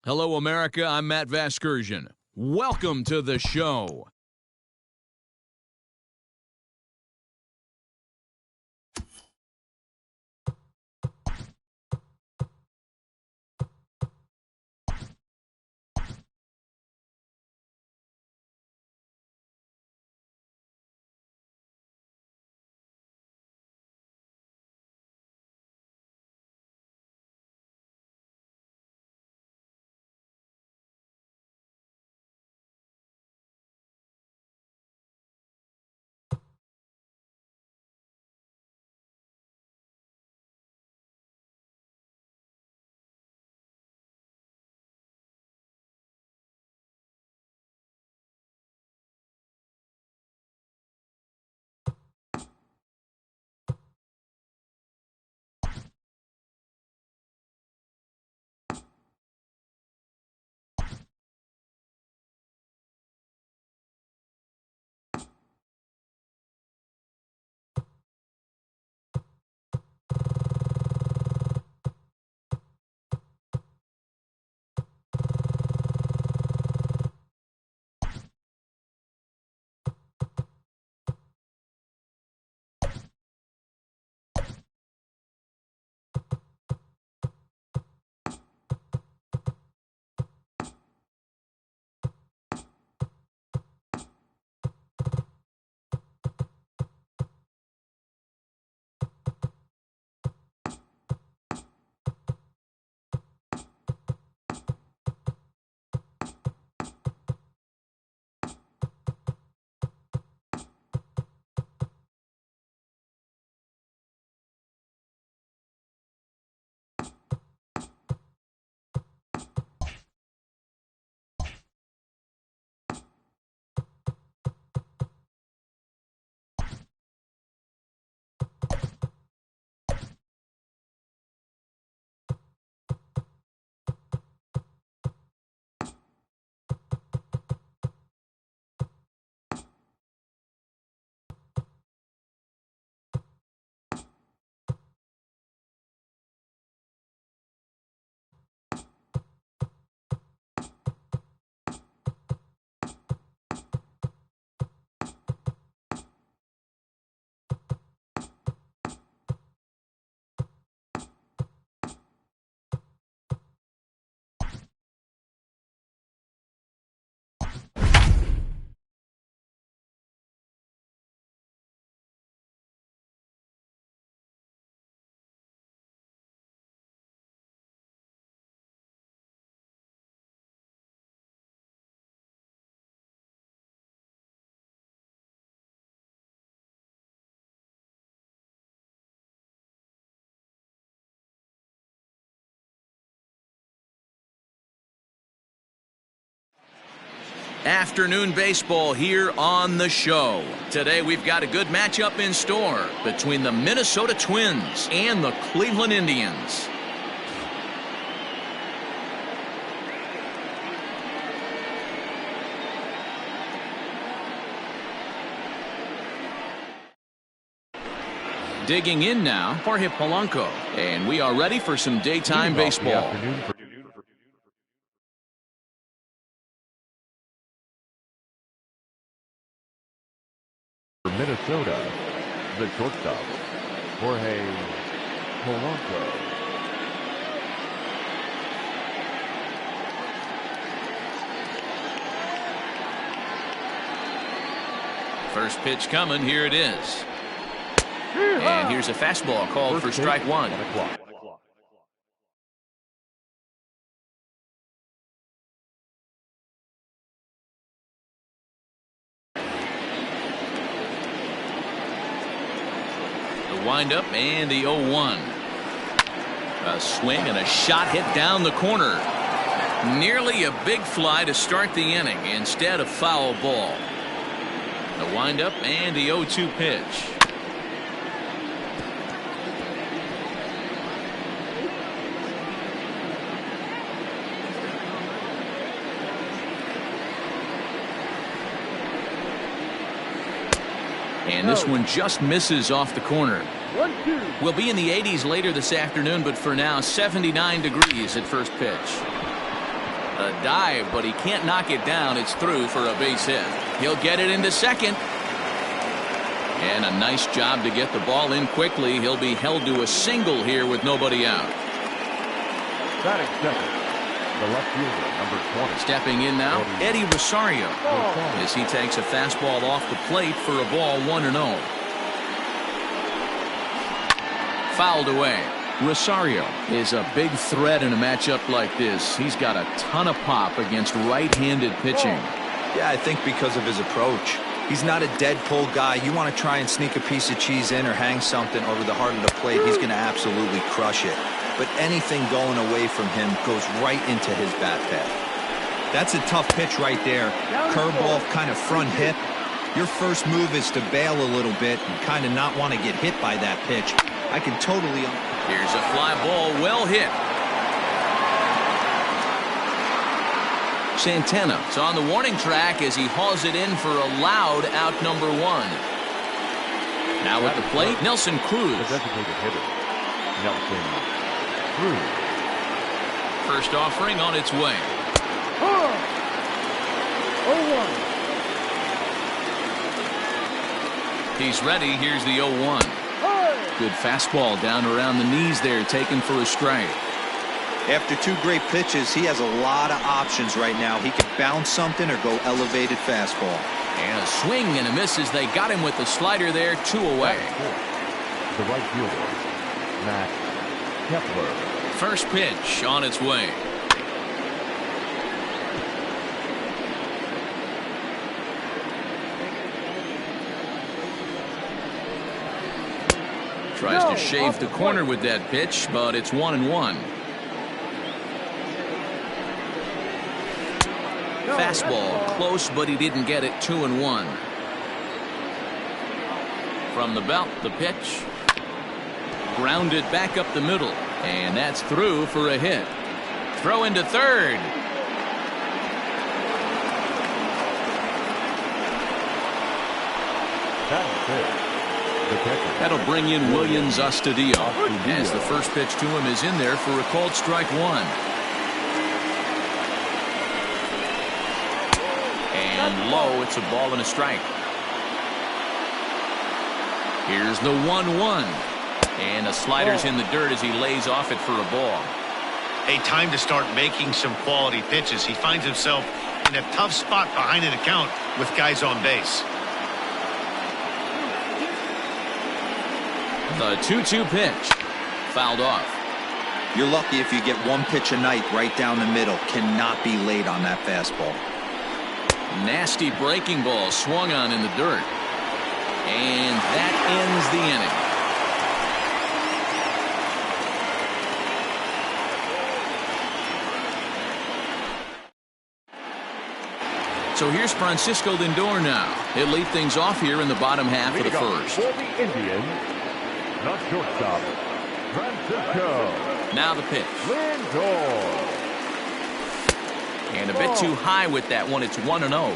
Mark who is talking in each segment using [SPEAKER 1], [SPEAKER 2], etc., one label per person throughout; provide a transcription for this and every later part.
[SPEAKER 1] Hello, America. I'm Matt Vasgersian. Welcome to the show. Afternoon baseball here on the show. Today we've got a good matchup in store between the Minnesota Twins and the Cleveland Indians. Digging in now, Jorge Polanco, and we are ready for some daytime baseball.
[SPEAKER 2] Minnesota, the shortstop, Jorge Polanco.
[SPEAKER 1] First pitch coming, here it is. And here's a fastball called for strike one. Windup and the 0-1. A swing and a shot hit down the corner. Nearly a big fly to start the inning instead of foul ball. The windup and the 0-2 pitch. And this one just misses off the corner. We'll be in the 80s later this afternoon, but for now, 79 degrees at first pitch. A dive, but he can't knock it down. It's through for a base hit. He'll get it into second. And a nice job to get the ball in quickly. He'll be held to a single here with nobody out.
[SPEAKER 2] Batting second, the left fielder, number 20.
[SPEAKER 1] Stepping in now, Eddie Rosario, as he takes a fastball off the plate for a ball 1-0. Fouled away. Rosario is a big threat in a matchup like this. He's got a ton of pop against right-handed pitching.
[SPEAKER 3] Yeah, I think because of his approach. He's not a dead pull guy. You want to try and sneak a piece of cheese in or hang something over the heart of the plate, he's going to absolutely crush it. But anything going away from him goes right into his bat path. That's a tough pitch right there. Curveball, kind of front hip. Your first move is to bail a little bit and kind of not want to get hit by that pitch. I can totally...
[SPEAKER 1] Here's a fly ball, well hit. Santana is on the warning track as he hauls it in for a loud out number 1. Now at the plate, Nelson Cruz.
[SPEAKER 2] The designated hitter, Nelson Cruz.
[SPEAKER 1] First offering on its way.
[SPEAKER 2] 0-1.
[SPEAKER 1] He's ready. Here's the 0-1. Good fastball down around the knees there, taken for a strike.
[SPEAKER 3] After 2 great pitches, he has a lot of options right now. He could bounce something or go elevated fastball.
[SPEAKER 1] And a swing and a miss as they got him with the slider there, 2 away.
[SPEAKER 2] The right fielder, Matt Kepler.
[SPEAKER 1] First pitch on its way. Tries to shave the corner with that pitch, but it's 1-1. Fastball close, but he didn't get it. 2-1. From the belt, the pitch. Grounded back up the middle, and that's through for a hit. Throw into third.
[SPEAKER 2] That's it.
[SPEAKER 1] That'll bring in Williams Astudillo as the first pitch to him is in there for a called strike 1. And low, it's a ball and a strike. Here's the 1-1. And a slider's in the dirt as he lays off it for a ball.
[SPEAKER 4] A time to start making some quality pitches. He finds himself in a tough spot behind an account with guys on base.
[SPEAKER 1] The 2-2 pitch. Fouled off.
[SPEAKER 3] You're lucky if you get 1 pitch a night right down the middle. Cannot be late on that fastball.
[SPEAKER 1] Nasty breaking ball swung on in the dirt. And that ends the inning. So here's Francisco Lindor now. He'll lead things off here in the bottom half of the first.
[SPEAKER 2] For the Indians, the shortstop, Francisco.
[SPEAKER 1] Now the pitch.
[SPEAKER 2] Lindor.
[SPEAKER 1] And a bit too high with that one. It's 1-0.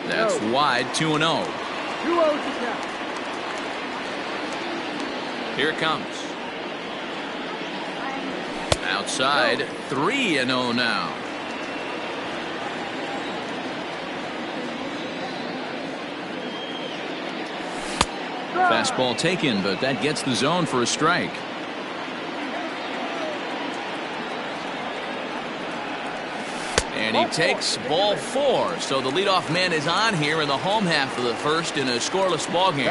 [SPEAKER 1] That's wide. 2-0. Here it comes. Outside. 3-0 now. Fastball taken, but that gets the zone for a strike. And he takes ball 4. So the leadoff man is on here in the home half of the first in a scoreless ball game.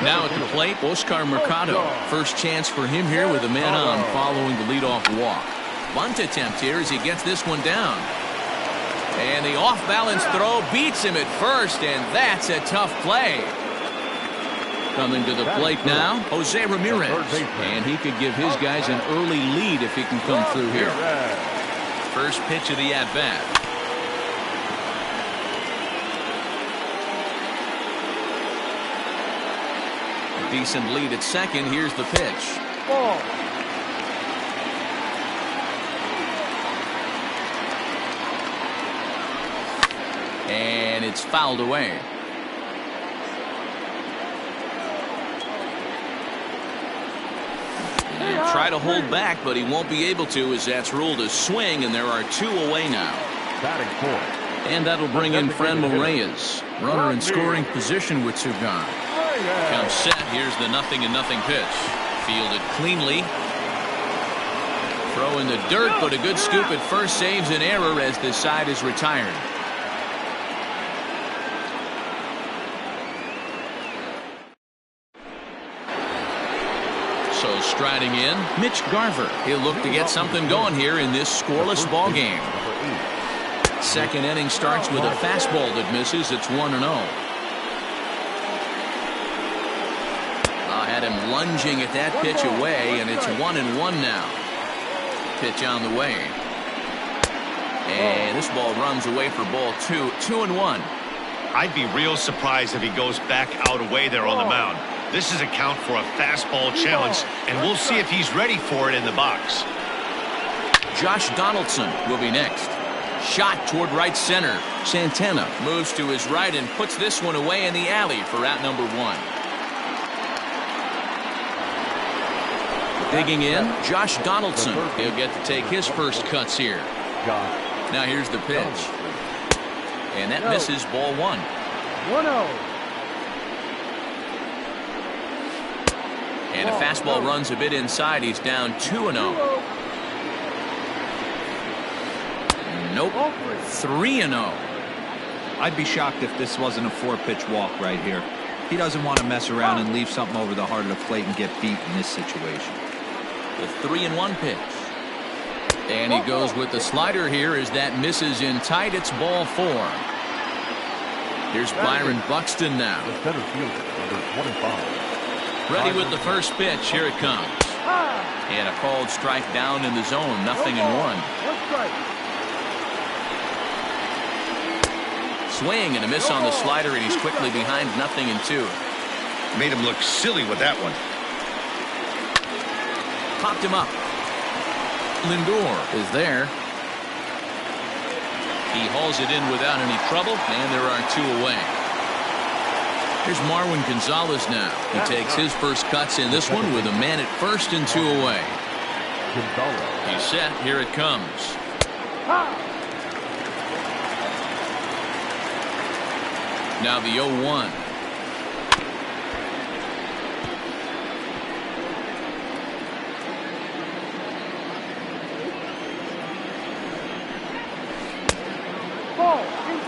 [SPEAKER 1] Now at the plate, Oscar Mercado. First chance for him here with a man on following the leadoff walk. Bunt attempt here as he gets this one down. And the off-balance throw beats him at first, and that's a tough play. Coming to the plate now, Jose Ramirez. And he could give his guys an early lead if he can come through here. First pitch of the at-bat. Decent lead at second. Here's the pitch.
[SPEAKER 2] Ball.
[SPEAKER 1] And it's fouled away. try to hold back, but he won't be able to, as that's ruled a swing, and there are 2 away now.
[SPEAKER 2] Batting fourth.
[SPEAKER 1] And that'll bring in Franmil Reyes. Runner in scoring position with 2 gone. Comes set. Here's the 0-0 pitch. Fielded cleanly. Throw in the dirt, but a good scoop at first saves an error as this side is retired. So striding in, Mitch Garver. He'll look to get something going here in this scoreless ball game. Second inning starts with a fastball that misses. It's 1-0. Had him lunging at that pitch away, and it's 1-1 now. Pitch on the way. And this ball runs away for ball 2. 2-1.
[SPEAKER 4] I'd be real surprised if he goes back out away there on the mound. This is a count for a fastball challenge, and we'll see if he's ready for it in the box.
[SPEAKER 1] Josh Donaldson will be next. Shot toward right center. Santana moves to his right and puts this one away in the alley for out number 1. Digging in, Josh Donaldson. He'll get to take his first cuts here. Now here's the pitch. And that misses ball 1.
[SPEAKER 2] 1-0.
[SPEAKER 1] And a fastball runs a bit inside. He's down 2-0. Nope. 3-0.
[SPEAKER 3] I'd be shocked if this wasn't a 4-pitch walk right here. He doesn't want to mess around and leave something over the heart of the plate and get beat in this situation.
[SPEAKER 1] The 3-1 pitch. And he goes with the slider here as that misses in tight. It's ball 4. Here's Byron Buxton now.
[SPEAKER 2] The center fielder, number 25.
[SPEAKER 1] Ready with the first pitch. Here it comes. And a called strike down in the zone. 0-1. Swing and a miss on the slider, and he's quickly behind 0-2.
[SPEAKER 4] Made him look silly with that one.
[SPEAKER 1] Popped him up. Lindor is there. He hauls it in without any trouble, and there are 2 away. Here's Marwin Gonzalez now. He takes his first cuts in this one with a man at first and 2 away. He's set. Here it comes. Now the 0-1.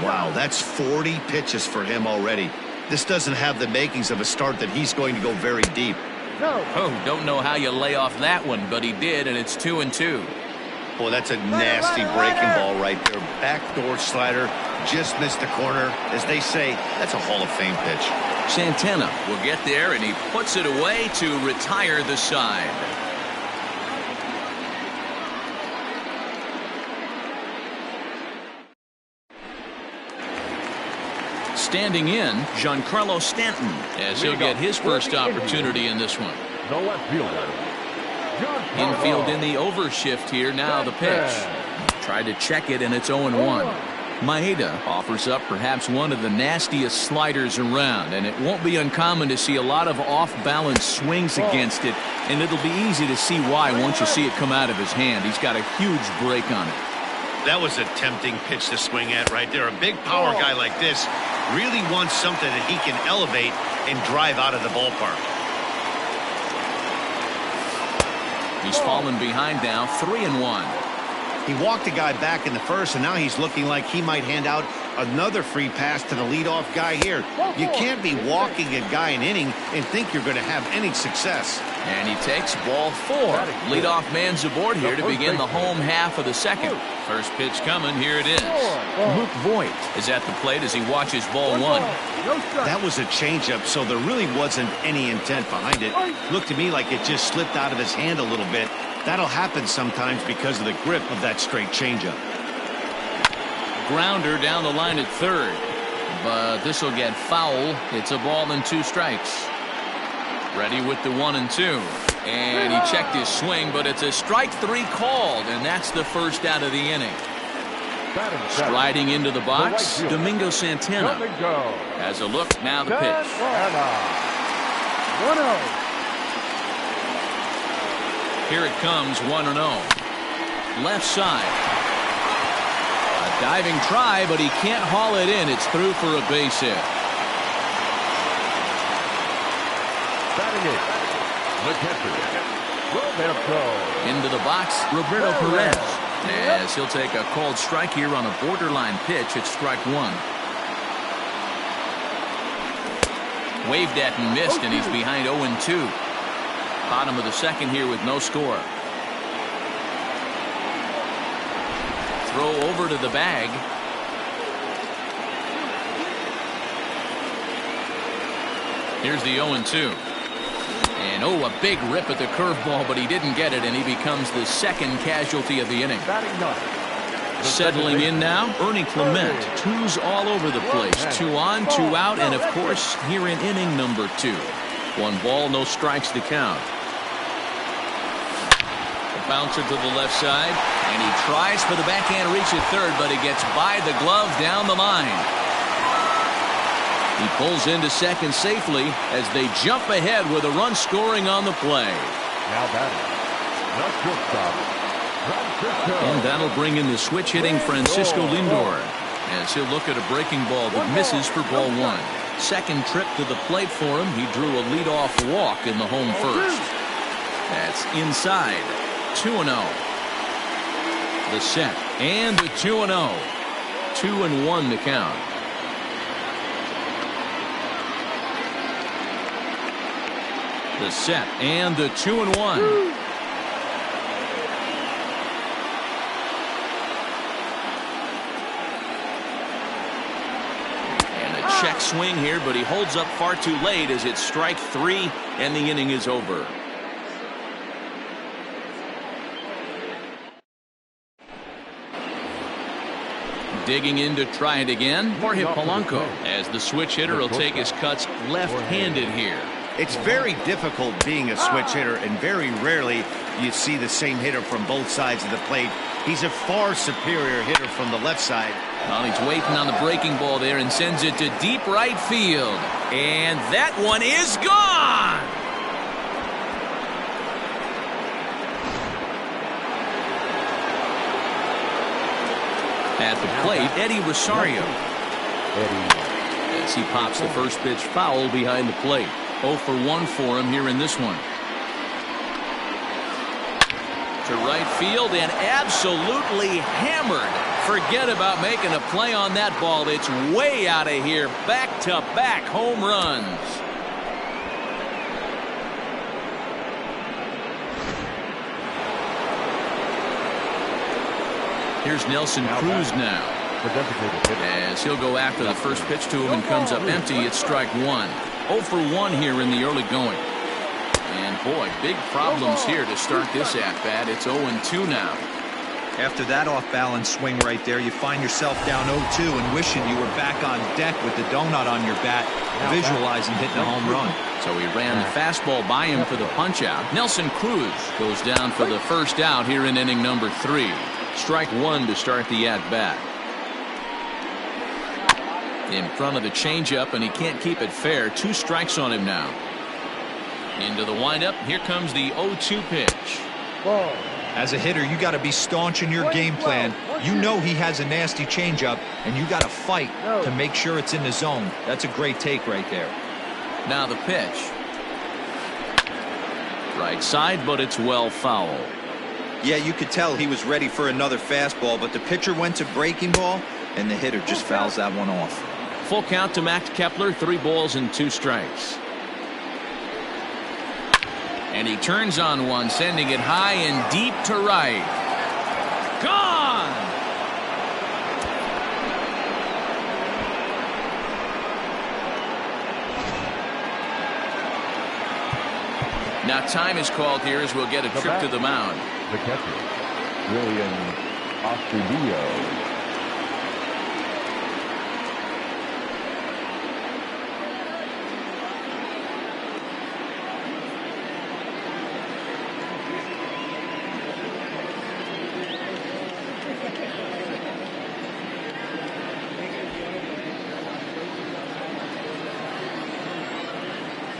[SPEAKER 4] Wow, that's 40 pitches for him already. This doesn't have the makings of a start that he's going to go very deep.
[SPEAKER 1] Oh, don't know how you lay off that one, but he did, and it's 2-2.
[SPEAKER 4] Boy, that's a nasty breaking ball right there. Backdoor slider, just missed the corner. As they say, that's a Hall of Fame pitch.
[SPEAKER 1] Santana will get there, and he puts it away to retire the side. Standing in, Giancarlo Stanton, as he'll get his first opportunity in this one.
[SPEAKER 2] The left fielder.
[SPEAKER 1] Infield in the overshift here. Now the pitch. Tried to check it, and it's 0-1. Maeda offers up perhaps one of the nastiest sliders around, and it won't be uncommon to see a lot of off-balance swings against it, and it'll be easy to see why once you see it come out of his hand. He's got a huge break on it.
[SPEAKER 4] That was a tempting pitch to swing at right there. A big power guy like this really wants something that he can elevate and drive out of the ballpark.
[SPEAKER 1] He's fallen behind now, 3-1.
[SPEAKER 4] He walked a guy back in the first, and now he's looking like he might hand out another free pass to the leadoff guy here. You can't be walking a guy an inning and think you're going to have any success.
[SPEAKER 1] And he takes ball 4. Leadoff man's aboard here to begin the home half of the second. First pitch coming. Here it is. Luke Voigt is at the plate as he watches ball 1.
[SPEAKER 4] That was a changeup, so there really wasn't any intent behind it. Looked to me like it just slipped out of his hand a little bit. That'll happen sometimes because of the grip of that straight changeup.
[SPEAKER 1] Grounder down the line at third, but this will get foul. It's a ball and 2 strikes. Ready with the 1-2, and he checked his swing, but it's a strike 3 called, and that's the first out of the inning. Striding into the box, Domingo Santana has a look. Now the pitch. Here it comes, 1-0. Left side. A diving try, but he can't haul it in. It's through for a base hit.
[SPEAKER 2] Batting it, the catcher, Roberto.
[SPEAKER 1] Into the box, Roberto Perez. As he'll take a called strike here on a borderline pitch. It's strike one. Waved at and missed, and he's behind 0-2. Bottom of the second here with no score. Throw over to the bag. Here's the 0-2. And a big rip at the curveball, but he didn't get it, and he becomes the second casualty of the inning. Settling in now, Ernie Clement. Twos all over the place. 2 on, 2 out, and of course, here in inning number 2. 1 ball, no strikes to count. A bouncer to the left side, and he tries for the backhand reach at third, but he gets by the glove down the line. He pulls into second safely as they jump ahead with a run scoring on the play.
[SPEAKER 2] Now batting, the shortstop, Francisco.
[SPEAKER 1] And that'll bring in the switch hitting Francisco Lindor as he'll look at a breaking ball that misses for ball 1. Second trip to the plate for him. He drew a leadoff walk in the home first. That's inside. 2-0. The set and the 2-0. 2-1 to count. The set and the 2-1. And a check swing here, but he holds up far too late as it's strike 3 and the inning is over. Digging in to try it again, Jorge Polanco, as the switch hitter will take his cuts left-handed here.
[SPEAKER 4] It's very difficult being a switch hitter, and very rarely you see the same hitter from both sides of the plate. He's a far superior hitter from the left side.
[SPEAKER 1] Well, he's waiting on the breaking ball there and sends it to deep right field. And that one is gone! At the plate, Eddie Rosario. As he pops the first pitch foul behind the plate. 0 for 1 for him here in this one. To right field and absolutely hammered. Forget about making a play on that ball. It's way out of here. Back-to-back home runs. Here's Nelson Cruz now. As he'll go after the first pitch to him and comes up empty. It's strike 1. 0 for 1 here in the early going. And boy, big problems here to start this at-bat. It's 0-2 now.
[SPEAKER 3] After that off-balance swing right there, you find yourself down 0-2 and wishing you were back on deck with the donut on your bat, visualizing hitting a home run.
[SPEAKER 1] So he ran the fastball by him for the punch-out. Nelson Cruz goes down for the first out here in inning number 3. Strike 1 to start the at-bat. In front of the changeup, and he can't keep it fair. 2 strikes on him now. Into the windup. Here comes the 0-2 pitch.
[SPEAKER 3] As a hitter, you got to be staunch in your game plan. You know he has a nasty changeup, and you got to fight to make sure it's in the zone. That's a great take right there.
[SPEAKER 1] Now the pitch. Right side, but it's well foul.
[SPEAKER 3] Yeah, you could tell he was ready for another fastball, but the pitcher went to breaking ball, and the hitter just fouls that one off.
[SPEAKER 1] Full count to Max Kepler. 3 balls and 2 strikes. And he turns on one, sending it high and deep to right. Gone! Now time is called here as we'll get a trip to the mound.
[SPEAKER 2] The catcher, William Astudillo.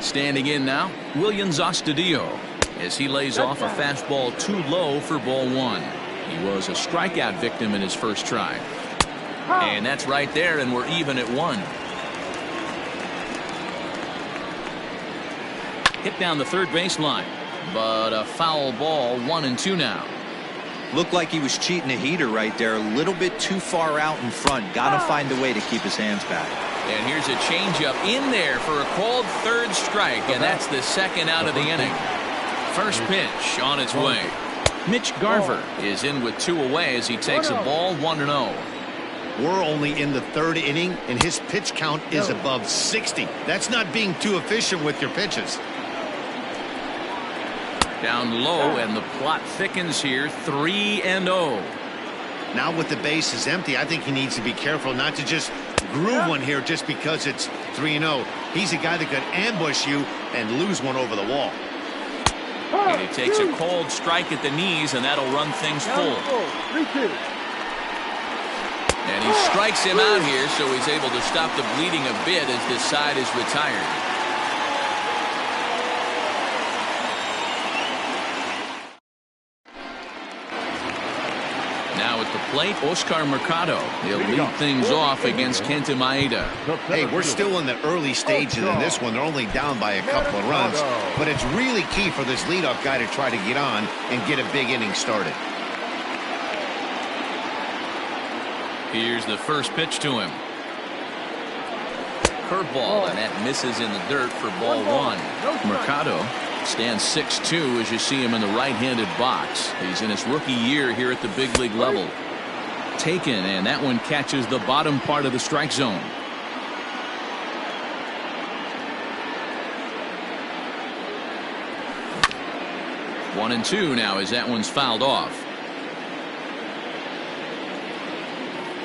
[SPEAKER 1] Standing in now, Williams Astudillo. as he lays off a fastball too low for ball one. He was a strikeout victim in his first try. And that's right there, and we're even at one. Hit down the third baseline, but a foul ball, 1-2 now.
[SPEAKER 3] Looked like he was cheating a heater right there, a little bit too far out in front. Got to find a way to keep his hands back.
[SPEAKER 1] And here's a changeup in there for a called third strike, and that's the second out of the inning. First pitch on its way. Mitch Garver is in with 2 away as he takes a ball, 1-0.
[SPEAKER 4] We're only in the third inning, and his pitch count is above 60. That's not being too efficient with your pitches.
[SPEAKER 1] Down low, and the plot thickens here, 3-0.
[SPEAKER 4] Now with the bases empty, I think he needs to be careful not to just groove one here just because it's 3-0. He's a guy that could ambush you and lose one over the wall.
[SPEAKER 1] And he takes a cold strike at the knees, and that'll run things full. And he strikes him out here, so he's able to stop the bleeding a bit as this side is retired. Now at the plate, Oscar Mercado. He'll lead things off against Kenta Maeda.
[SPEAKER 4] Hey, we're still in the early stages in this one. They're only down by a couple of runs, but it's really key for this leadoff guy to try to get on and get a big inning started.
[SPEAKER 1] Here's the first pitch to him. Curveball, and that misses in the dirt for ball one. Mercado stands 6'2" as you see him in the right-handed box. He's in his rookie year here at the big league level. Taken, and that one catches the bottom part of the strike zone. One and two now as that one's fouled off.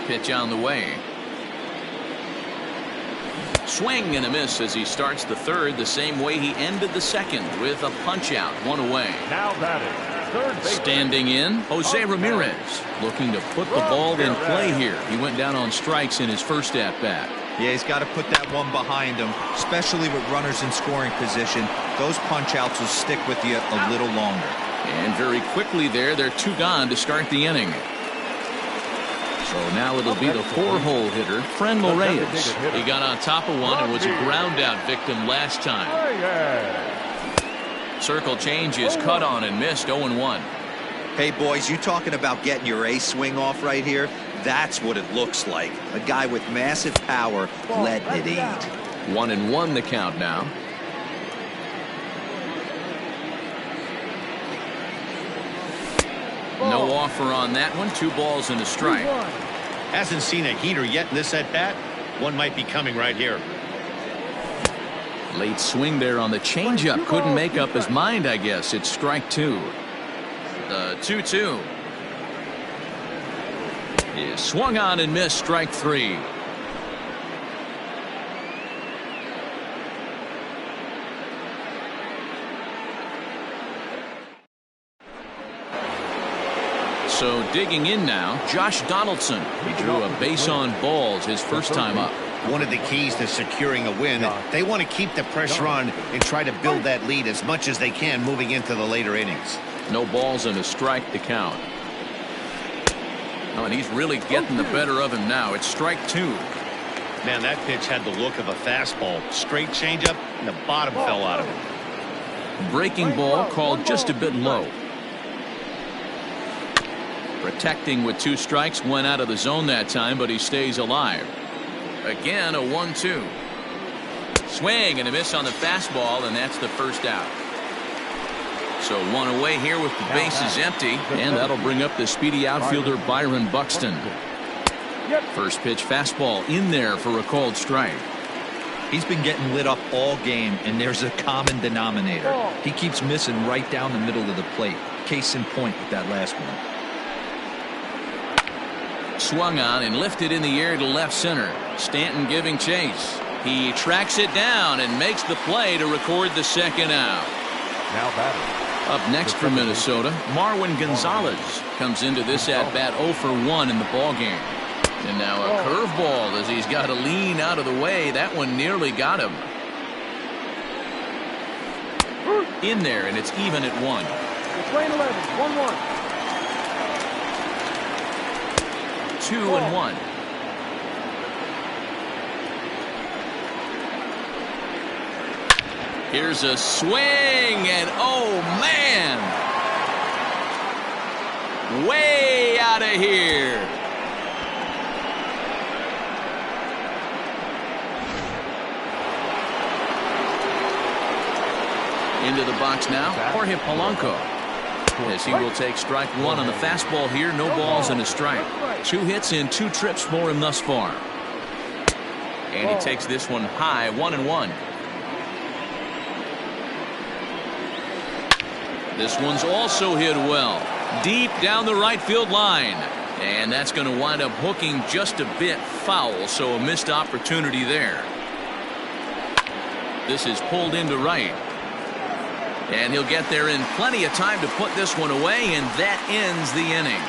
[SPEAKER 1] Pitch on the way. Swing and a miss as he starts the third the same way he ended the second with a punch out, 1 away.
[SPEAKER 2] Now batting, third base.
[SPEAKER 1] Standing in, Jose Ramirez looking to put the ball in play here. He went down on strikes in his first at bat.
[SPEAKER 3] Yeah, he's got to put that one behind him, especially with runners in scoring position. Those punch outs will stick with you a little longer.
[SPEAKER 1] And very quickly there, they're 2 gone to start the inning. So now it'll be the 4-hole hitter, Franmil Reyes. He got on top of one and was a ground out victim last time. Circle change is cut on and missed, 0-1.
[SPEAKER 3] Hey, boys, you talking about getting your ace swing off right here? That's what it looks like. A guy with massive power letting it eat.
[SPEAKER 1] 1-1 the count now. No offer on that one. 2 balls and a strike.
[SPEAKER 4] Hasn't seen a heater yet in this at bat. One might be coming right here.
[SPEAKER 1] Late swing there on the changeup. Couldn't make up his mind, I guess. It's strike 2. The 2-2 is swung on and missed, strike 3. So digging in now, Josh Donaldson. He drew a base on balls his first time up.
[SPEAKER 4] One of the keys to securing a win, they want to keep the pressure on and try to build that lead as much as they can moving into the later innings.
[SPEAKER 1] No balls and a strike to count. Oh, and he's really getting the better of him now. It's strike 2.
[SPEAKER 4] Man, that pitch had the look of a fastball. Straight changeup, and the bottom fell out of it.
[SPEAKER 1] Breaking ball called just a bit low. Protecting with 2 strikes, went out of the zone that time, but he stays alive. Again, a 1-2. Swing and a miss on the fastball, and that's the first out. So 1 away here with the bases empty, and that'll bring up the speedy outfielder Byron Buxton. First pitch fastball in there for a called strike.
[SPEAKER 3] He's been getting lit up all game, and there's a common denominator. He keeps missing right down the middle of the plate. Case in point with that last one.
[SPEAKER 1] Swung on and lifted in the air to left center. Stanton giving chase. He tracks it down and makes the play to record the second out.
[SPEAKER 2] Now batting.
[SPEAKER 1] Up next for Minnesota, Marwin Gonzalez comes into this at-bat 0 for 1 in the ballgame. And now a curveball as he's got to lean out of the way. That one nearly got him. In there, and it's even at 1.
[SPEAKER 2] It's lane 11, 1-1.
[SPEAKER 1] 2-1. Here's a swing, and oh man, way out of here. Into the box now, Jorge Polanco, as he will take strike 1 on the fastball here. No balls and a strike. 2 hits in 2 trips for him thus far. And he takes this one high, 1-1. This one's also hit well, deep down the right field line. And that's going to wind up hooking just a bit foul, so a missed opportunity there. This is pulled into right. And he'll get there in plenty of time to put this one away, and that ends the inning.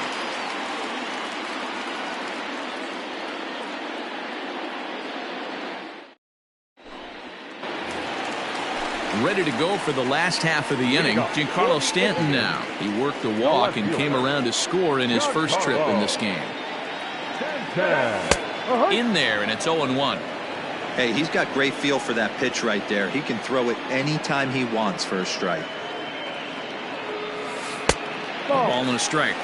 [SPEAKER 1] Ready to go for the last half of the inning. Giancarlo Stanton now. He worked the walk and came around to score in his first trip in this game. In there, and it's 0-1.
[SPEAKER 3] Hey, he's got great feel for that pitch right there. He can throw it anytime he wants for a strike.
[SPEAKER 1] Ball and a strike.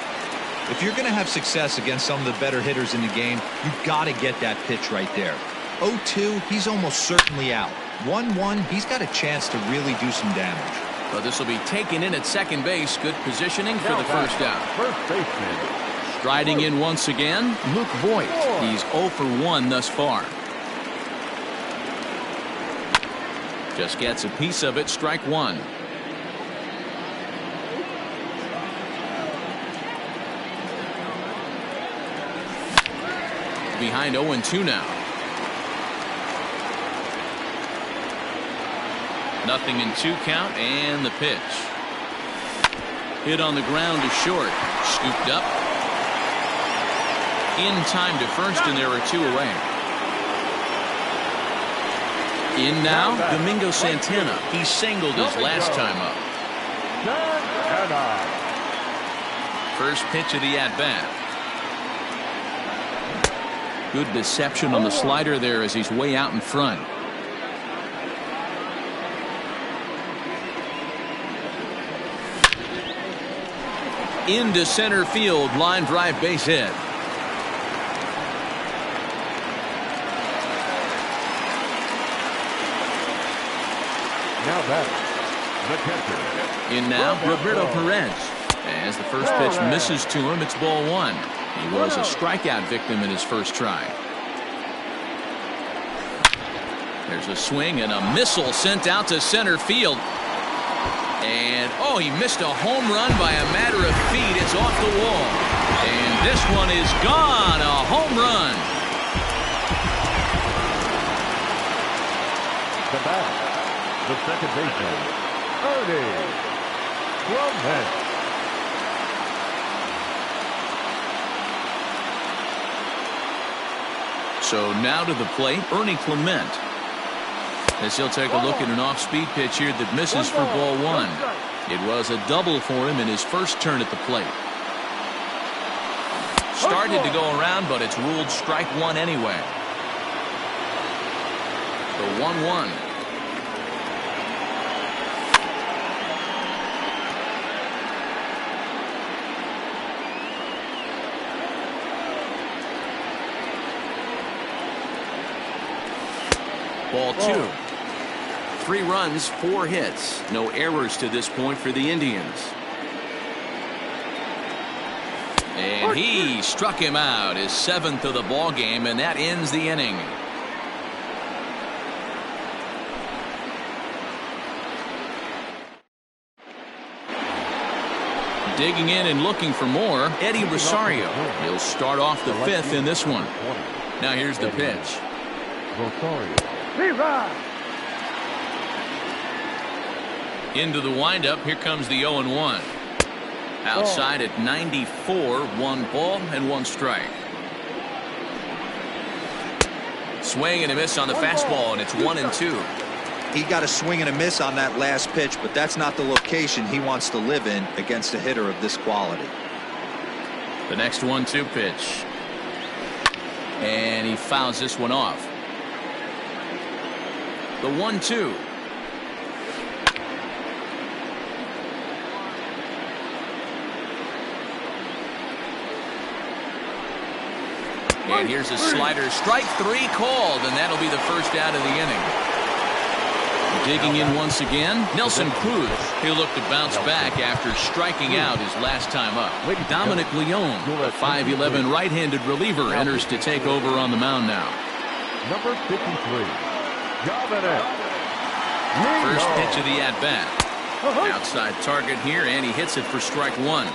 [SPEAKER 3] If you're going to have success against some of the better hitters in the game, you've got to get that pitch right there. 0-2, he's almost certainly out. 1-1, he's got a chance to really do some damage.
[SPEAKER 1] Well, this will be taken in at second base. Good positioning for the first out.
[SPEAKER 2] First baseman.
[SPEAKER 1] Striding in once again, Luke Voigt. He's 0 for 1 thus far. Just gets a piece of it, strike 1. Behind 0-2 now. Nothing in 2 count, and the pitch. Hit on the ground to short. Scooped up. In time to first, and there are 2 away. In now, Domingo Santana. He singled his last time up. First pitch of the at-bat. Good deception on the slider there as he's way out in front. Into center field, line drive, base hit.
[SPEAKER 2] Now batter, the catcher.
[SPEAKER 1] In now, Roberto Perez. As the first pitch misses to him, it's ball 1. He was a strikeout victim in his first try. There's a swing and a missile sent out to center field. And, oh, he missed a home run by a matter of feet. It's off the wall. And this one is gone. A home run.
[SPEAKER 2] The bat, the second baseman, Ernie Clement.
[SPEAKER 1] So now to the plate, Ernie Clement. As he'll take a look at an off-speed pitch here that misses for ball 1. It was a double for him in his first turn at the plate. Started to go around, but it's ruled strike 1 anyway. The 1-1. Ball 2. 3 runs, 4 hits. No errors to this point for the Indians. And he struck him out, his 7th of the ball game, and that ends the inning. Digging in and looking for more, Eddie Rosario. He'll start off the 5th in this one. Now here's the pitch.
[SPEAKER 2] Rosario.
[SPEAKER 1] Into the windup, here comes the 0-1. Outside at 94, 1 ball and 1 strike. Swing and a miss on the fastball, and it's 1-2.
[SPEAKER 3] He got a swing and a miss on that last pitch, but that's not the location he wants to live in against a hitter of this quality.
[SPEAKER 1] The next 1-2 pitch. And he fouls this one off. The 1-2. And here's a slider. Strike 3 called, and that'll be the first out of the inning. Digging in once again, Nelson Cruz. He'll look to bounce back after striking out his last time up. Dominic Leone, a 5'11" right-handed reliever, enters to take over on the mound now.
[SPEAKER 2] Number 53, Dominic.
[SPEAKER 1] First pitch of the at-bat. Outside target here, and he hits it for strike 1.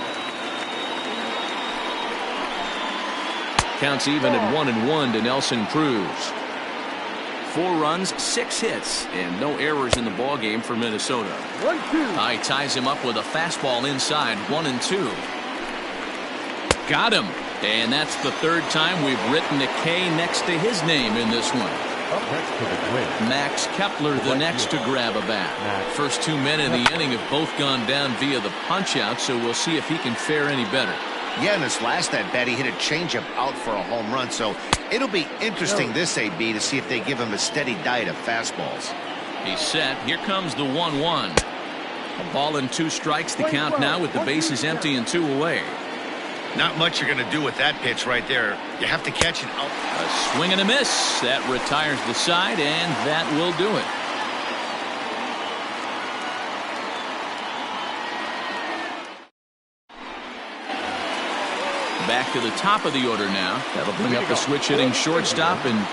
[SPEAKER 1] Counts even at 1-1 to Nelson Cruz. 4 runs, 6 hits, and no errors in the ballgame for Minnesota.
[SPEAKER 2] 1-2.
[SPEAKER 1] He ties him up with a fastball inside, 1-2. Got him. And that's the 3rd time we've written a K next to his name in this one.
[SPEAKER 2] Up next to the twin,
[SPEAKER 1] Max Kepler, the next to grab a bat. First 2 men in the inning have both gone down via the punch-out, so we'll see if he can fare any better.
[SPEAKER 4] Yeah, in his last at-bat, he hit a changeup out for a home run, so it'll be interesting this AB to see if they give him a steady diet of fastballs.
[SPEAKER 1] He's set. Here comes the 1-1. A ball and 2 strikes, the count now with the bases empty and 2 away.
[SPEAKER 4] Not much you're going to do with that pitch right there. You have to catch it out.
[SPEAKER 1] A swing and a miss. That retires the side, and that will do it. Back to the top of the order now. That'll bring up the switch hitting shortstop and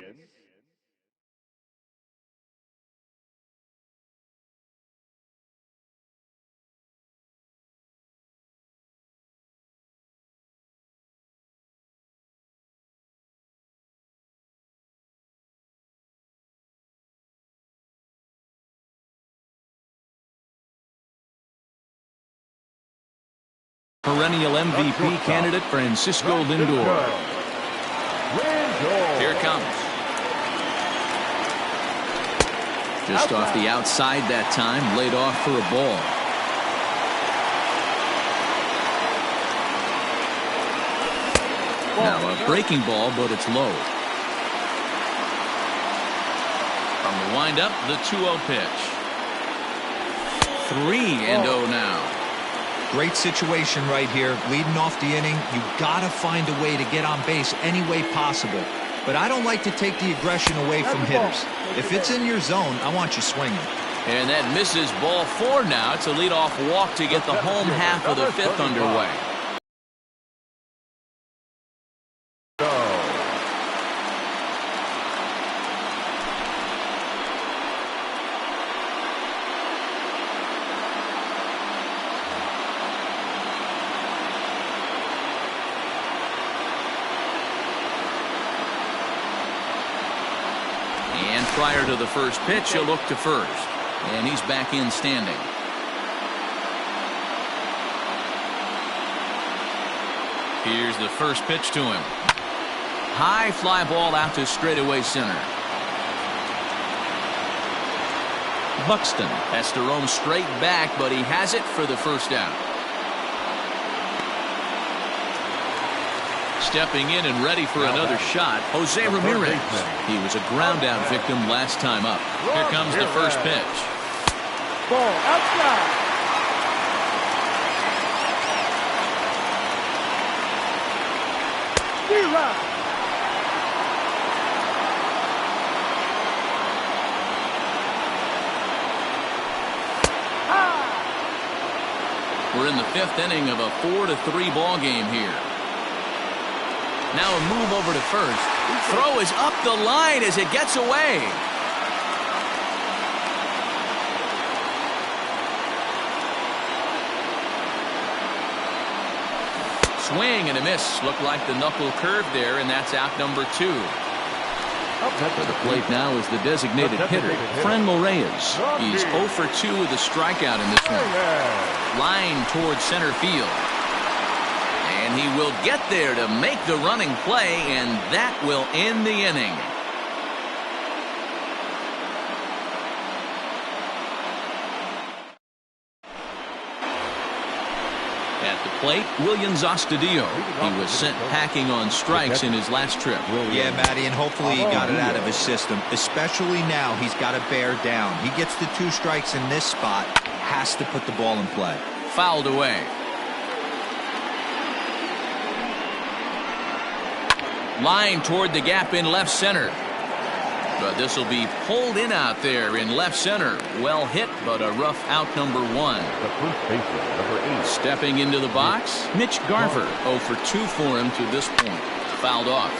[SPEAKER 1] perennial MVP candidate Francisco Lindor. Here it comes. Just off the outside that time, laid off for a ball. Now a breaking ball, but it's low. From the windup, the 2-0 pitch. 3-0 now.
[SPEAKER 3] Great situation right here. Leading off the inning, you got to find a way to get on base any way possible. But I don't like to take the aggression away from hitters. If it's in your zone, I want you swinging.
[SPEAKER 1] And that misses ball 4 now. It's a leadoff walk to get the home half of the 5th underway. Prior to the first pitch, he'll look to first. And he's back in standing. Here's the first pitch to him. High fly ball out to straightaway center. Buxton has to roam straight back, but he has it for the first out. Stepping in and ready for another shot, Jose Ramirez. He was a ground out victim last time up. Here comes the first pitch.
[SPEAKER 2] Ball outside.
[SPEAKER 1] We're in the 5th inning of a 4-3 ball game here. Now a move over to first. Throw is up the line as it gets away. Swing and a miss. Looked like the knuckle curve there, and that's out number 2. Up to the plate now is the designated hitter, Franmil Reyes. He's 0 for 2 with a strikeout in this one. Line towards center field. And he will get there to make the running play, and that will end the inning. plate, Williams Astudillo. He was sent packing on strikes in his last trip.
[SPEAKER 3] Yeah, Matty, and hopefully he got it out of his system. Especially now, he's got to bear down. He gets the 2 strikes in this spot, has to put the ball in play.
[SPEAKER 1] Fouled away. Line toward the gap in left center. But this will be pulled in out there in left center. Well hit, but a rough out, number 1.
[SPEAKER 2] The first baseman, number 8.
[SPEAKER 1] Stepping into the box, Mitch Garver. 0 for 2 for him to this point. Fouled off.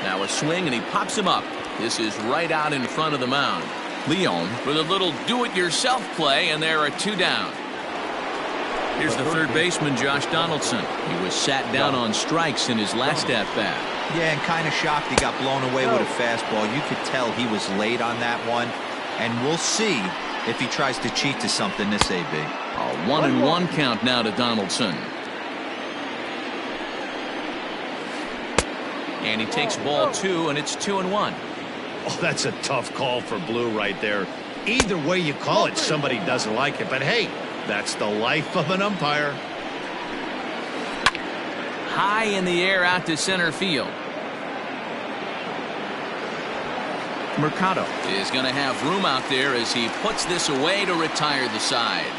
[SPEAKER 1] Now a swing, and he pops him up. This is right out in front of the mound. Leon with a little do-it-yourself play, and there are 2 down. Here's the third baseman, Josh Donaldson. He was sat down on strikes in his last at-bat.
[SPEAKER 3] Yeah, and kind of shocked he got blown away with a fastball. You could tell he was late on that one. And we'll see if he tries to cheat to something this AB.
[SPEAKER 1] A 1-1 count now to Donaldson. And he takes ball 2, and it's 2-1.
[SPEAKER 4] Oh, that's a tough call for Blue right there. Either way you call it, somebody doesn't like it. But hey, that's the life of an umpire.
[SPEAKER 1] High in the air out to center field. Mercado is going to have room out there as he puts this away to retire the side.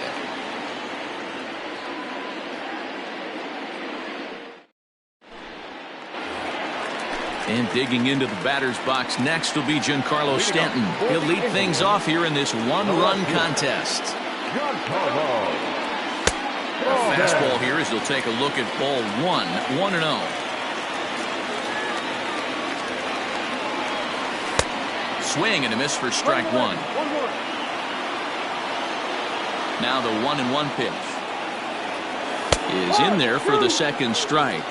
[SPEAKER 1] And digging into the batter's box next will be Giancarlo Stanton. He'll lead things off here in this 1-run contest. A fastball here as he'll take a look at ball 1, 1-0. Swing and a miss for strike 1. Now the 1-1 pitch is in there for the second strike.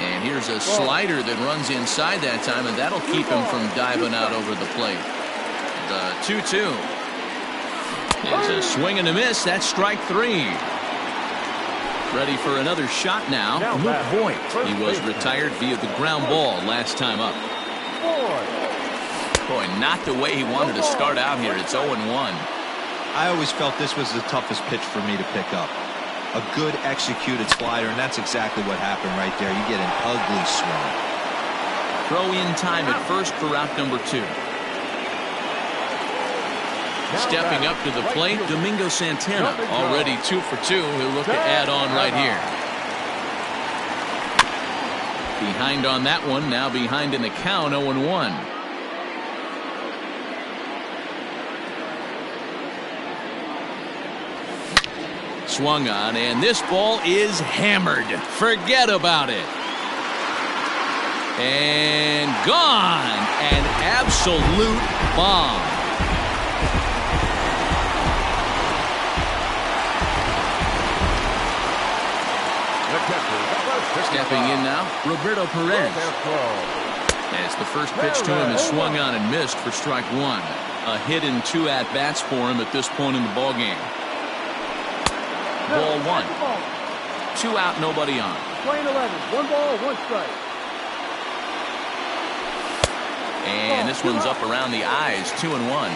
[SPEAKER 1] And here's a slider that runs inside that time, and that'll keep him from diving out over the plate. The 2-2 is a swing and a miss. That's strike 3. Ready for another shot now. Luke Voigt. He was retired via the ground ball last time up. Boy, not the way he wanted to start out here. It's 0-1.
[SPEAKER 3] I always felt this was the toughest pitch for me to pick up. A good executed slider, and that's exactly what happened right there. You get an ugly swing.
[SPEAKER 1] Throw in time at first for out number 2. Stepping up to the plate, Domingo Santana, already 2 for 2. He'll look to add on right here. Behind on that one, now behind in the count, 0-1. Swung on, and this ball is hammered. Forget about it. And gone. An absolute bomb. Stepping in now, Roberto Perez. As the first pitch to him is swung on and missed for strike 1. A hit in 2 at-bats for him at this point in the ballgame. Ball 1. 2 out, nobody on.
[SPEAKER 5] Playing 11. 1 ball, 1 strike.
[SPEAKER 1] And this one's up around the eyes, 2-1.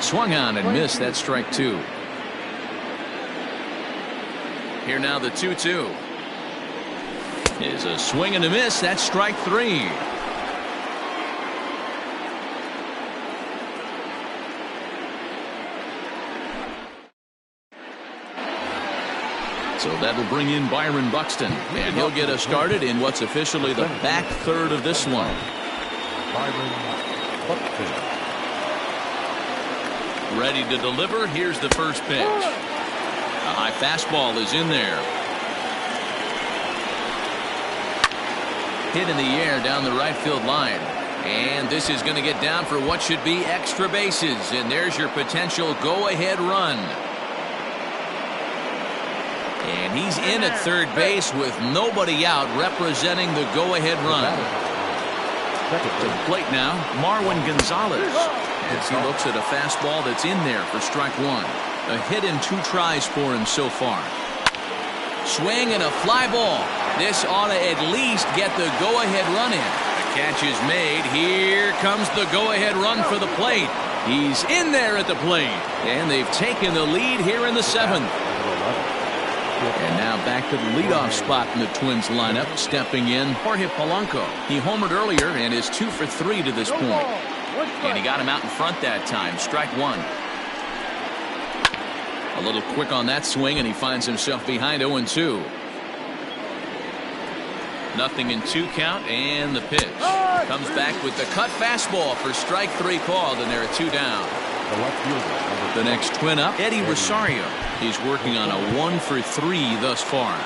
[SPEAKER 1] Swung on and missed. That's strike 2. Here now the 2-2 is a swing and a miss. That's strike 3. So that'll bring in Byron Buxton, and he'll get us started in what's officially the back third of this one.
[SPEAKER 2] Byron Buxton.
[SPEAKER 1] Ready to deliver. Here's the first pitch. A high fastball is in there. Hit in the air down the right field line. And this is going to get down for what should be extra bases. And there's your potential go-ahead run. And he's in at third base with nobody out, representing the go-ahead run. To the plate now, Marwin Gonzalez, as he looks at a fastball that's in there for strike 1. A hit in 2 tries for him so far. Swing and a fly ball. This ought to at least get the go-ahead run in. The catch is made. Here comes the go-ahead run for the plate. He's in there at the plate. And they've taken the lead here in the 7th. And now back to the leadoff spot in the Twins lineup. Stepping in, Jorge Polanco. He homered earlier and is 2 for 3 to this point. And he got him out in front that time. Strike one. A little quick on that swing, and he finds himself behind 0-2. 0-2 count, and the pitch. Comes back with the cut fastball for strike 3 called, and there are 2 down. The next Twin up, Eddie Rosario. He's working on a 1 for 3 thus far.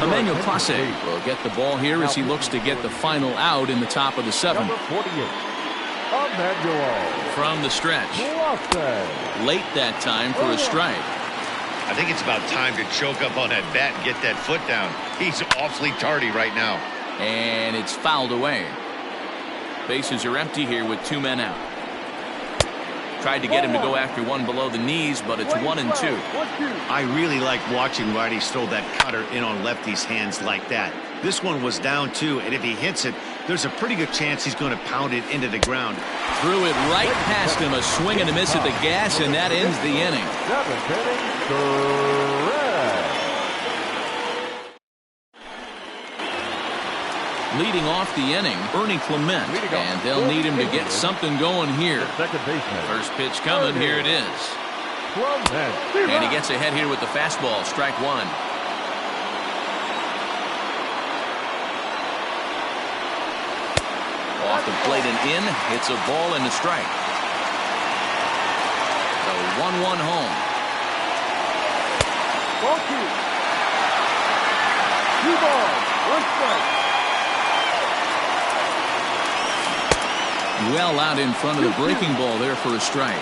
[SPEAKER 1] Emmanuel Clase will get the ball here as he looks to get the final out in the top of the 7th. From the stretch. Late that time for a strike.
[SPEAKER 4] I think it's about time to choke up on that bat and get that foot down. He's awfully tardy right now.
[SPEAKER 1] And it's fouled away. Bases are empty here with 2 men out. Tried to get him to go after one below the knees, but it's 1-2.
[SPEAKER 4] I really like watching righties throw that cutter in on lefties' hands like that. This one was down 2, and if he hits it, there's a pretty good chance he's going to pound it into the ground.
[SPEAKER 1] Threw it right past him, a swing and a miss at the gas, and that ends the inning. Leading off the inning, Ernie Clement, and they'll need him to get something going here. First pitch coming, here it is. And he gets ahead here with the fastball, strike one. Off the plate and in, hits a ball and a strike. The 1-1 home.
[SPEAKER 5] Ball 2. 2 balls, 1 strike.
[SPEAKER 1] Well out in front of the breaking ball there for a strike.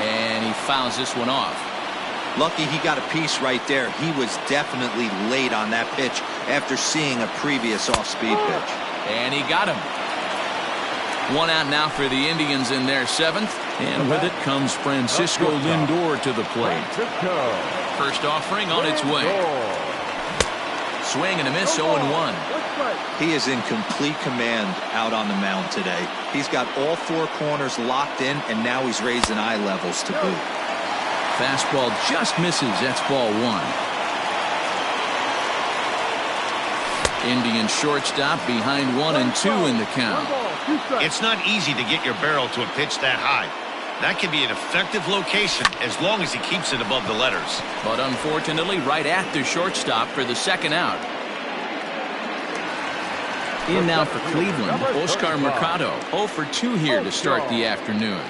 [SPEAKER 1] And he fouls this one off.
[SPEAKER 3] Lucky he got a piece right there. He was definitely late on that pitch after seeing a previous off-speed pitch.
[SPEAKER 1] And he got him. 1 out now for the Indians in their 7th. And with it comes Francisco Lindor to the plate. First offering on its way. Swing and a miss, 0-1.
[SPEAKER 3] He is in complete command out on the mound today. He's got all 4 corners locked in, and now he's raising eye levels to boot.
[SPEAKER 1] Fastball just misses. That's ball 1. Indian shortstop behind 1-2 in the count.
[SPEAKER 4] It's not easy to get your barrel to a pitch that high. That can be an effective location as long as he keeps it above the letters.
[SPEAKER 1] But unfortunately, right at the shortstop for the 2nd out. In now for Cleveland, Oscar Mercado. 0 for 2 here to start the afternoon.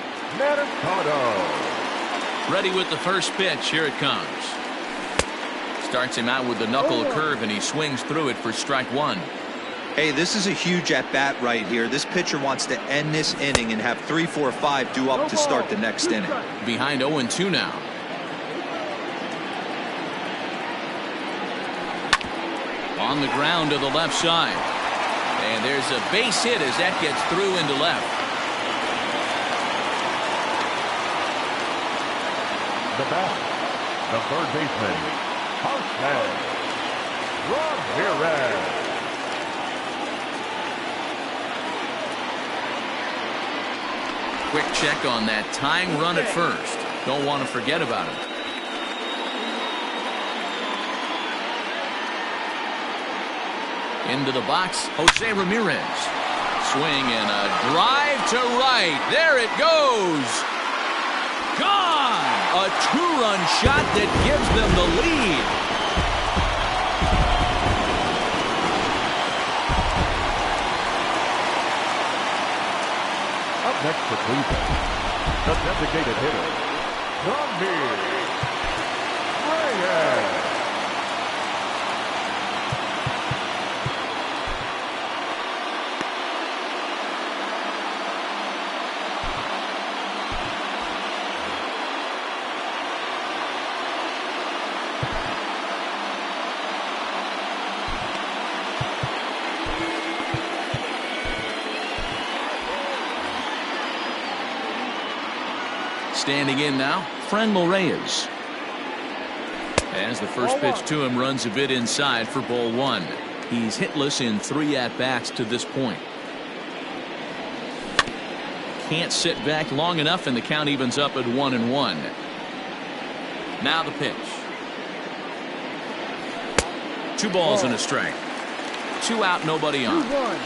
[SPEAKER 1] Ready with the first pitch. Here it comes. Starts him out with the knuckle curve, and he swings through it for strike 1.
[SPEAKER 3] Hey, this is a huge at-bat right here. This pitcher wants to end this inning and have 3, 4, 5 due up to start the next inning.
[SPEAKER 1] Behind 0-2 now. On the ground to the left side. And there's a base hit as that gets through into left.
[SPEAKER 2] The bat, the third baseman, Ramirez.
[SPEAKER 1] Quick check on that tying run at first. Don't want to forget about it. Into the box, Jose Ramirez. Swing and a drive to right. There it goes. Gone! A 2-run shot that gives them the lead.
[SPEAKER 2] Up next for Cleveland, the designated hitter, Ramirez.
[SPEAKER 1] Standing in now, Franmil Reyes. As the first pitch to him runs a bit inside for ball one. He's hitless in 3 at-bats to this point. Can't sit back long enough, and the count evens up at 1-1. Now the pitch. 2 balls and a strike. 2 out, nobody on.
[SPEAKER 5] 2-1.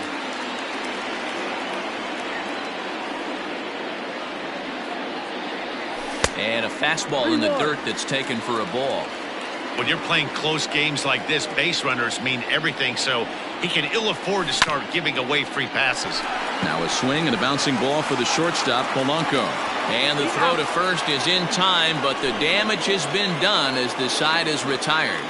[SPEAKER 1] And a fastball in the dirt that's taken for a ball.
[SPEAKER 4] When you're playing close games like this, base runners mean everything, so he can ill afford to start giving away free passes.
[SPEAKER 1] Now a swing and a bouncing ball for the shortstop, Polanco. And the throw to first is in time, but the damage has been done as the side is retired.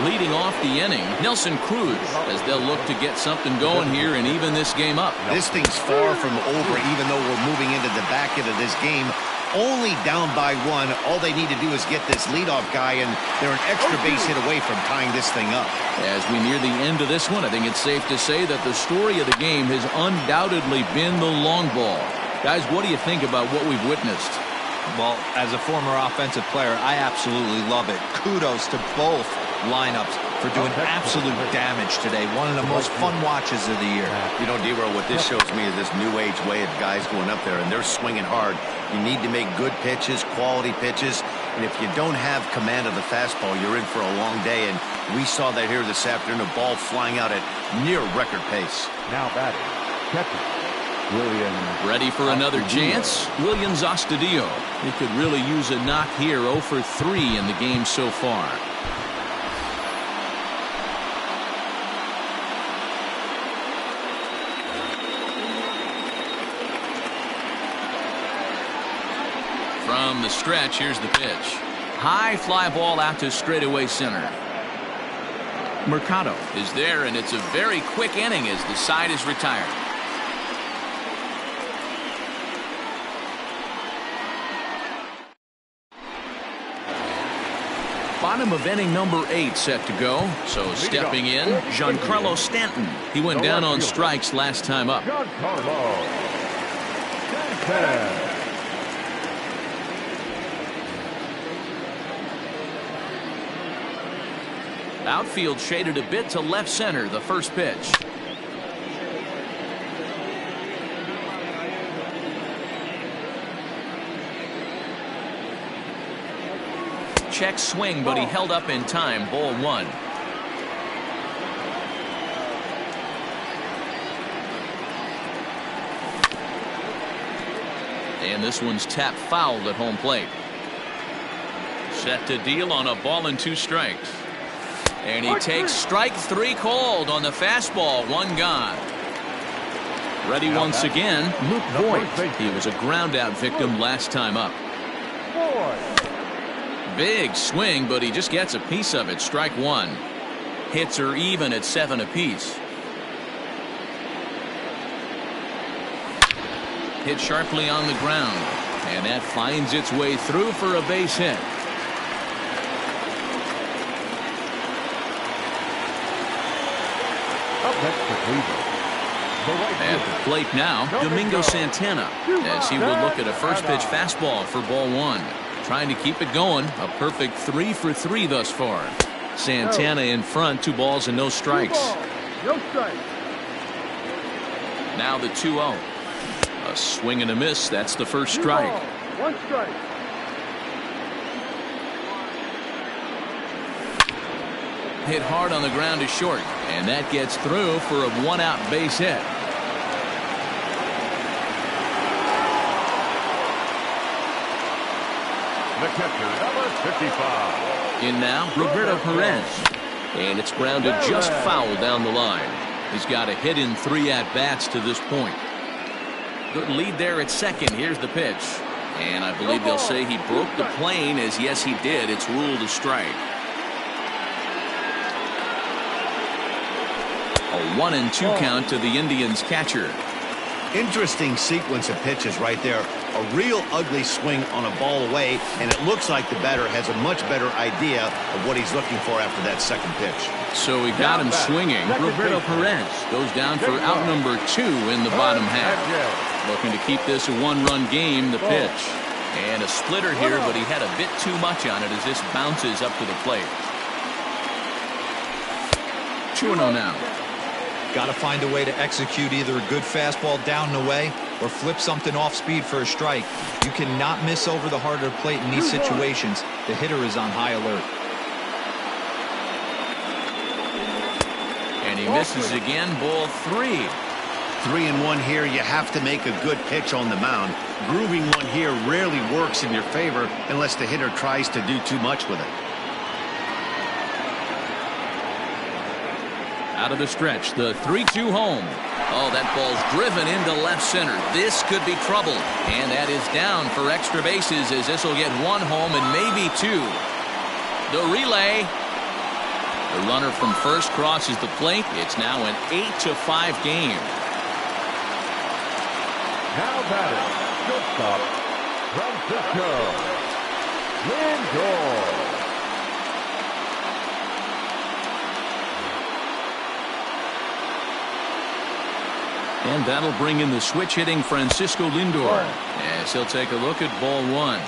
[SPEAKER 1] Leading off the inning, Nelson Cruz, as they'll look to get something going here and even this game up.
[SPEAKER 4] This thing's far from over, even though we're moving into the back end of this game. Only down by 1. All they need to do is get this leadoff guy, and they're an extra base hit away from tying this thing up.
[SPEAKER 1] As we near the end of this one, I think it's safe to say that the story of the game has undoubtedly been the long ball. Guys, what do you think about what we've witnessed?
[SPEAKER 3] Well, as a former offensive player, I absolutely love it. Kudos to both lineups for doing absolute damage today. One of the most fun watches of the year.
[SPEAKER 4] You know, D-Roll, what this shows me is this new age way of guys going up there, and they're swinging hard. You need to make good pitches, quality pitches, and if you don't have command of the fastball, you're in for a long day, and we saw that here this afternoon, a ball flying out at near record pace.
[SPEAKER 2] Now batting, catcher, Williams.
[SPEAKER 1] Ready for another chance? Williams Astudillo. He could really use a knock here. 0 for 3 in the game so far. From the stretch, here's the pitch. High fly ball out to straightaway center. Mercado is there, and it's a very quick inning as the side is retired. Bottom of inning number 8 set to go. So stepping in, Giancarlo Stanton. He went down on strikes last time up.
[SPEAKER 2] Giancarlo Stanton.
[SPEAKER 1] Outfield shaded a bit to left center, the first pitch. Check swing, but he held up in time. Ball 1. And this one's tapped foul at home plate. Set to deal on a ball and 2 strikes. And he takes strike 3 called on the fastball. 1 gone. Ready once again, Luke Voigt. He was a ground out victim last time up. Big swing, but he just gets a piece of it. Strike 1. Hits are even at 7 apiece. Hit sharply on the ground, and that finds its way through for a base hit. At the plate now, Domingo Santana, as he will look at a first pitch fastball for ball 1. Trying to keep it going. A perfect 3 for 3 thus far. Santana in front, 2 balls and no strikes.
[SPEAKER 5] No strikes.
[SPEAKER 1] Now the 2-0. A swing and a miss. That's the first strike.
[SPEAKER 5] 1 strike.
[SPEAKER 1] Hit hard on the ground to short, and that gets through for a 1-out base hit.
[SPEAKER 2] The catcher, number 55.
[SPEAKER 1] In now, Roberto Perez. And it's grounded just foul down the line. He's got a hit in 3 at-bats to this point. Good lead there at second. Here's the pitch. And I believe they'll say he broke the plane, as yes, he did. It's ruled a strike. A 1-2 count to the Indians catcher.
[SPEAKER 4] Interesting sequence of pitches right there. A real ugly swing on a ball away, and it looks like the batter has a much better idea of what he's looking for after that second pitch.
[SPEAKER 1] So he got him swinging. Roberto Perez goes down for out number 2 in the bottom half. Looking to keep this a one-run game, the pitch. And a splitter here, but he had a bit too much on it as this bounces up to the plate. 2-0 now.
[SPEAKER 3] Got to find a way to execute either a good fastball down and away or flip something off speed for a strike. You cannot miss over the heart of the plate in these situations. The hitter is on high alert.
[SPEAKER 1] And he misses again, ball 3.
[SPEAKER 4] 3-1 here. You have to make a good pitch on the mound. Grooving one here rarely works in your favor unless the hitter tries to do too much with it.
[SPEAKER 1] Out of the stretch, the 3-2 home. Oh, that ball's driven into left center. This could be trouble. And that is down for extra bases as this will get 1 home and maybe 2. The relay. The runner from first crosses the plate. It's now an 8-5 game.
[SPEAKER 2] Now batting, shortstop, Francisco Lindor.
[SPEAKER 1] And that'll bring in the switch-hitting Francisco Lindor as he'll take a look at ball 1.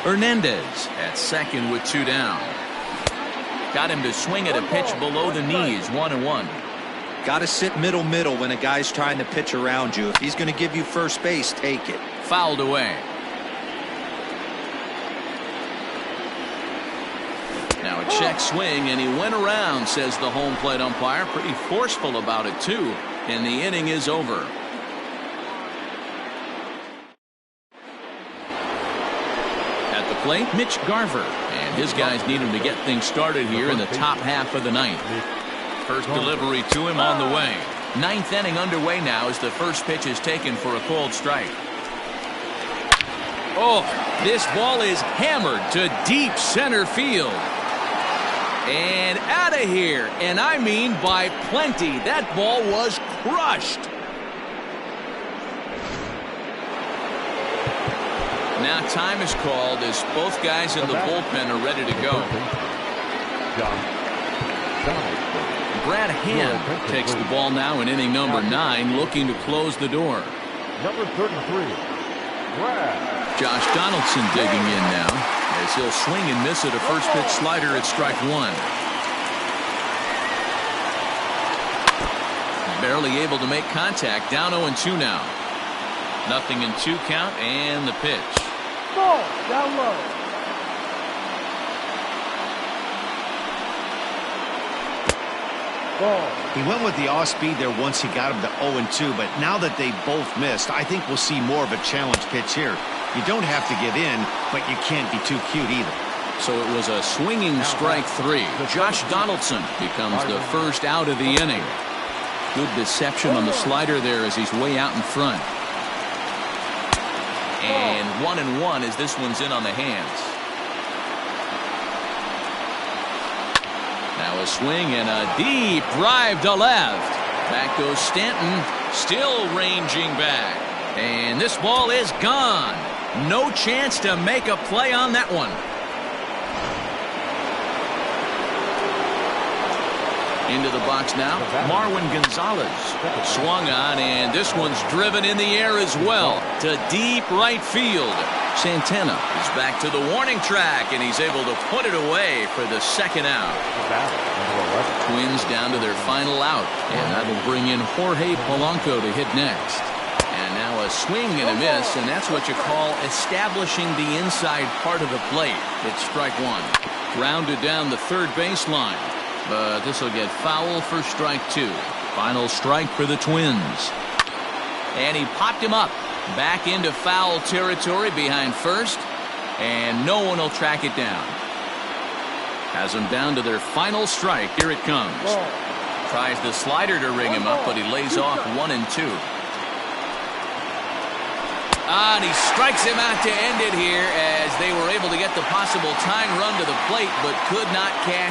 [SPEAKER 1] Hernandez at second with 2 down. Got him to swing at a pitch below the knees, 1-1.
[SPEAKER 3] Got to sit middle when a guy's trying to pitch around you. If he's going to give you first base, take it.
[SPEAKER 1] Fouled away. Now a check swing, and he went around, says the home plate umpire. Pretty forceful about it, too. And the inning is over. At the plate, Mitch Garver. And his guys need him to get things started here in the top half of the ninth. First delivery to him on the way. 9th inning underway now as the first pitch is taken for a called strike. Oh, this ball is hammered to deep center field. And out of here, and I mean by plenty. That ball was crushed. Now time is called as both guys in the bullpen are ready to go. Brad Hand takes the ball now in inning number 9, looking to close the door.
[SPEAKER 2] Number 33, Brad.
[SPEAKER 1] Josh Donaldson digging in now as he'll swing and miss at a first pitch slider at strike 1. Barely able to make contact. Down 0-2 now. Nothing in 2 count, and the pitch.
[SPEAKER 5] Ball down low. Ball.
[SPEAKER 4] He went with the off speed there once he got him to 0-2, but now that they both missed, I think we'll see more of a challenge pitch here. You don't have to give in, but you can't be too cute either.
[SPEAKER 1] So it was a swinging strike 3. Josh Donaldson becomes the first out of the inning. Good deception on the slider there as he's way out in front. And 1-1 as this one's in on the hands. Now a swing and a deep drive to left. Back goes Stanton, still ranging back. And this ball is gone. No chance to make a play on that one. Into the box now, Marwin Gonzalez. Swung on, and this one's driven in the air as well to deep right field. Santana is back to the warning track, and he's able to put it away for the second out. Twins down to their final out, and that'll bring in Jorge Polanco to hit next. And now a swing and a miss, and that's what you call establishing the inside part of the plate. It's strike 1. Grounded down the third baseline. But this will get foul for strike 2. Final strike for the Twins. And he popped him up. Back into foul territory behind first. And no one will track it down. Has him down to their final strike. Here it comes. Tries the slider to ring him up, but he lays off 1-2. And he strikes him out to end it here as they were able to get the possible tying run to the plate, but could not cash